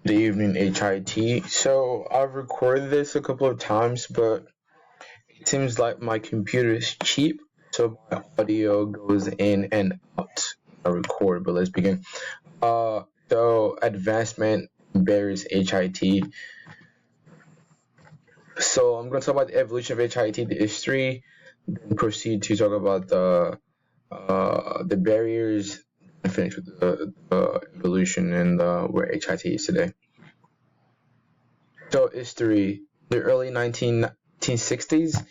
Good evening, HIT. So I've recorded this a couple of times, but it seems like my computer is cheap, so my audio goes in and out. I record, but let's begin. So advancement barriers HIT. So I'm going to talk about the evolution of HIT, the history, then proceed to talk about the barriers, and finish with the evolution and where HIT is today. So history, the early 1960s,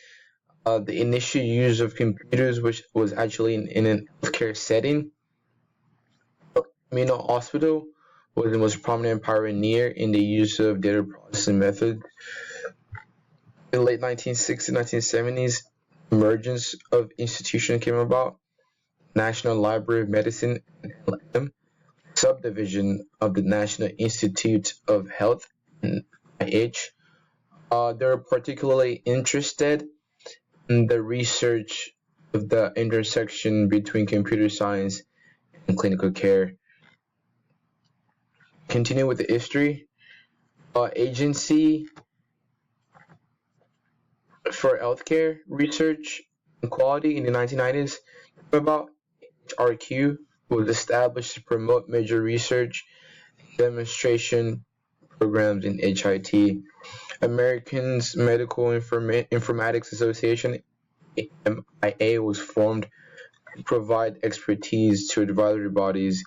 the initial use of computers, which was actually in a healthcare setting. Camino Hospital was the most prominent pioneer in the use of data processing methods. In the late 1960s, 1970s, emergence of institution came about. National Library of Medicine, NLM, subdivision of the National Institute of Health, NIH. They're particularly interested in the research of the intersection between computer science and clinical care. Continue with the history. Agency for Healthcare Research and Quality in the 1990s, about HRQ, was established to promote major research demonstration programs in HIT. Americans Medical Informatics Association, AMIA, was formed to provide expertise to advisory bodies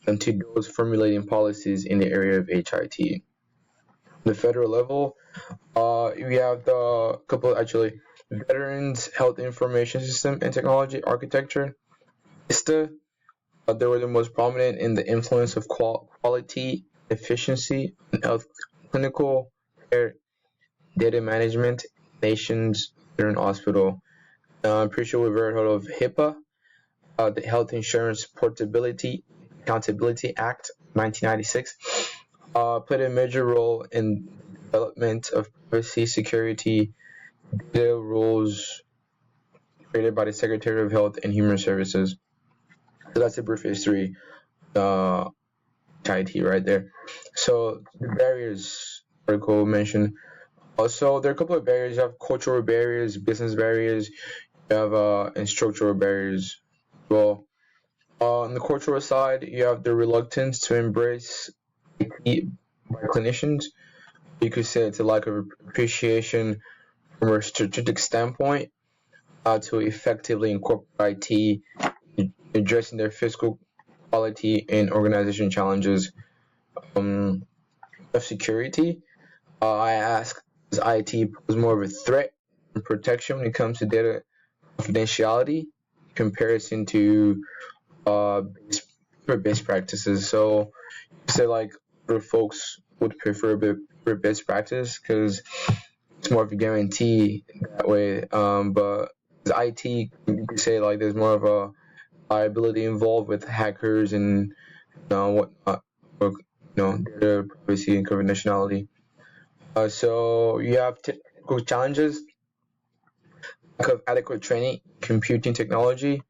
and to those formulating policies in the area of HIT. The federal level, we have the couple actually Veterans Health Information System and Technology Architecture, VISTA. They were the most prominent in the influence of quality, efficiency, and health clinical care data management nations veteran hospital. I'm pretty sure we've heard of HIPAA, the Health Insurance Portability Accountability Act, 1996, played a major role in the development of privacy, security, data rules created by the Secretary of Health and Human Services. So that's a brief history, IT right there. So the barriers article mentioned. Also, there are a couple of barriers. You have cultural barriers, business barriers, you have and structural barriers as well. On the cultural side, you have the reluctance to embrace IT by clinicians. You could say it's a lack of appreciation from a strategic standpoint to effectively incorporate IT, addressing their physical quality and organization challenges. Of security, I ask, does IT pose more of a threat and protection when it comes to data confidentiality in comparison to best practices? So, you say like other folks would prefer best practice because it's more of a guarantee that way. But IT, you could say like there's more of a liability involved with hackers and whatnot, or data privacy and confidentiality. So you have technical challenges, lack of adequate training, computing technology,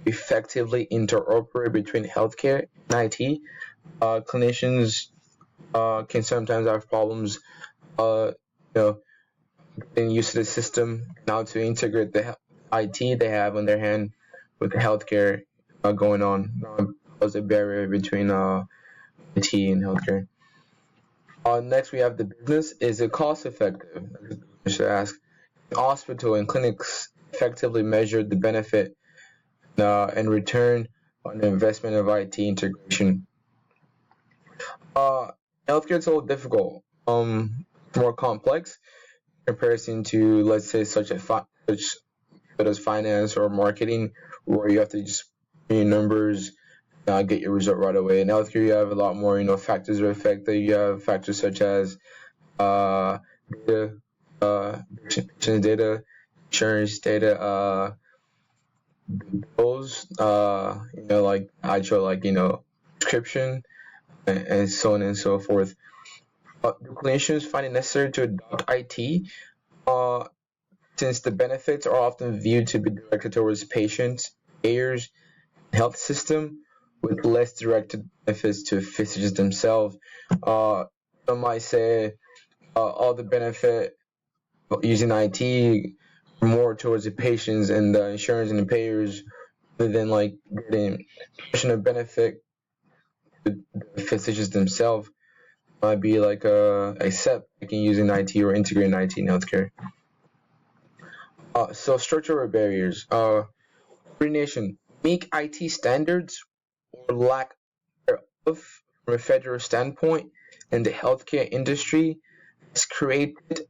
effectively interoperate between healthcare and IT. Clinicians can sometimes have problems, getting used to the system, now to integrate the IT they have on their hand with the healthcare going on. There's a barrier between IT and healthcare. Next, we have the business. Is it cost effective? I should ask. Hospital and clinics effectively measure the benefit and return on the investment of IT integration. Healthcare is a little difficult, more complex in comparison to, let's say, such as finance or marketing, where you have to just put your numbers, get your result right away. In healthcare, you have a lot more, factors that affect that. You have factors such as data, patient data, insurance data, bills, like actual, prescription, and so on and so forth. Do clinicians find it necessary to adopt IT, since the benefits are often viewed to be directed towards patients, payers, and health system, with less directed benefits to physicians themselves? Some might say all the benefit of using IT more towards the patients and the insurance and the payers, rather than like getting portion of benefit to the physicians themselves. Might be like accept using IT or integrating IT in healthcare. So structural barriers. Coordination. Meet IT standards or lack thereof from a federal standpoint in the healthcare industry has created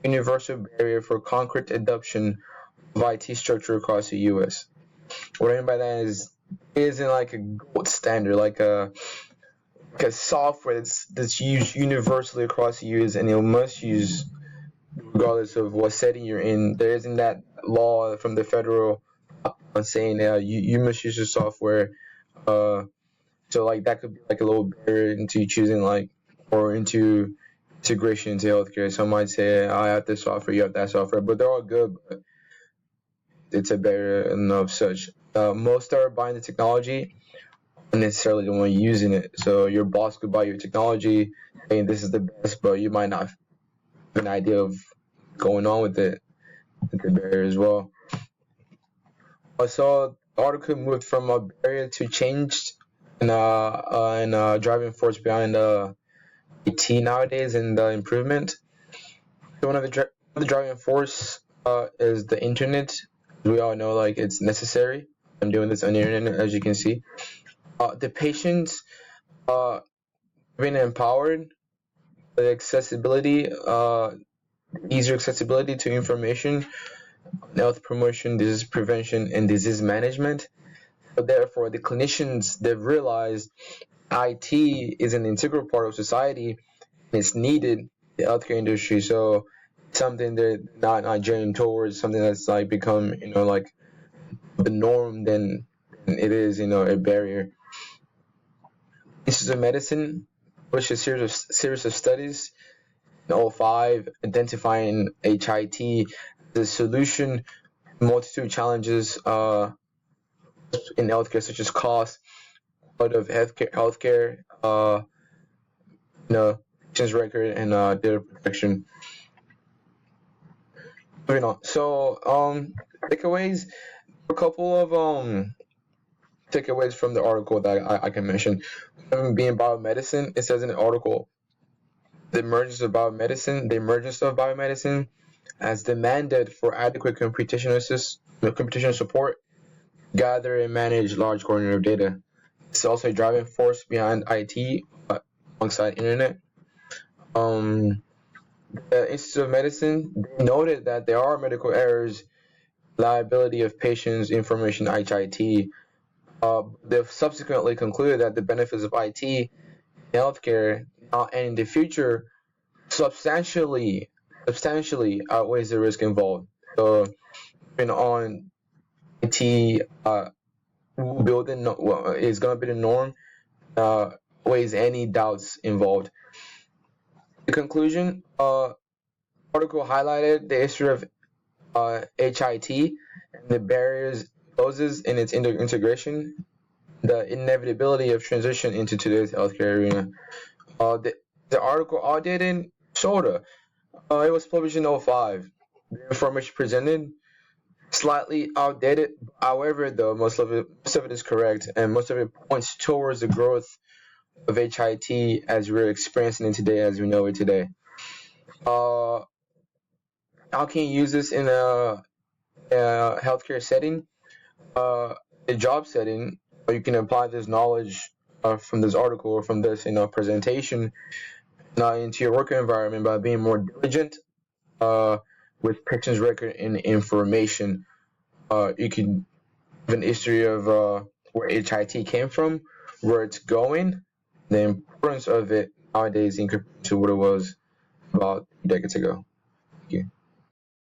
a universal barrier for concrete adoption of IT structure across the U.S. What I mean by that is, it isn't like a gold standard, like a software that's used universally across the U.S. and it must use regardless of what setting you're in. There isn't that law from the federal saying you must use your software. So like that could be like a little barrier into choosing like or into integration into healthcare. Some might say I have this software, you have that software, but they're all good. But it's a barrier and of such. Most are buying the technology, not necessarily the one using it. So your boss could buy your technology, saying this is the best, but you might not have an idea of going on with it. It's a barrier as well. I saw the article moved from a barrier to changed and driving force behind IT nowadays and the improvement. So one of the driving force is the internet. We all know like it's necessary. I'm doing this on the internet, as you can see. The patients being empowered, the accessibility, easier accessibility to information, health promotion, disease prevention, and disease management. So therefore, the clinicians, they've realized IT is an integral part of society and it's needed in the healthcare industry. So something they're not gearing towards, something that's like become like the norm, then it is a barrier. Institute of Medicine published a series of studies in 2005 identifying HIT as a solution to multitude challenges in healthcare, such as cost, out of healthcare, patient's record, and data protection. Moving on. So, takeaways. A couple of takeaways from the article that I can mention. Being biomedicine, it says in the article, the emergence of biomedicine has demanded for adequate computational support, gather and manage large quantities of data. It's also a driving force behind IT alongside internet. The Institute of Medicine noted that there are medical errors, liability of patients' information HIT. They've subsequently concluded that the benefits of IT in healthcare now and in the future substantially outweighs the risk involved. So, on IT building is going to be the norm, weighs any doubts involved. The conclusion, article highlighted the history of HIT and the barriers it poses in its integration, the inevitability of transition into today's healthcare arena. The article outdated sorta. It was published in 2005. The information presented slightly outdated. However, though most of it is correct, and most of it points towards the growth of HIT as we're experiencing it today, as we know it today. How can you use this in a healthcare setting? A job setting, you can apply this knowledge from this article or from this presentation into your work environment by being more diligent with patient's record and information. You can have an history of where HIT came from, where it's going, the importance of it nowadays in comparison to what it was about decades ago. Thank you.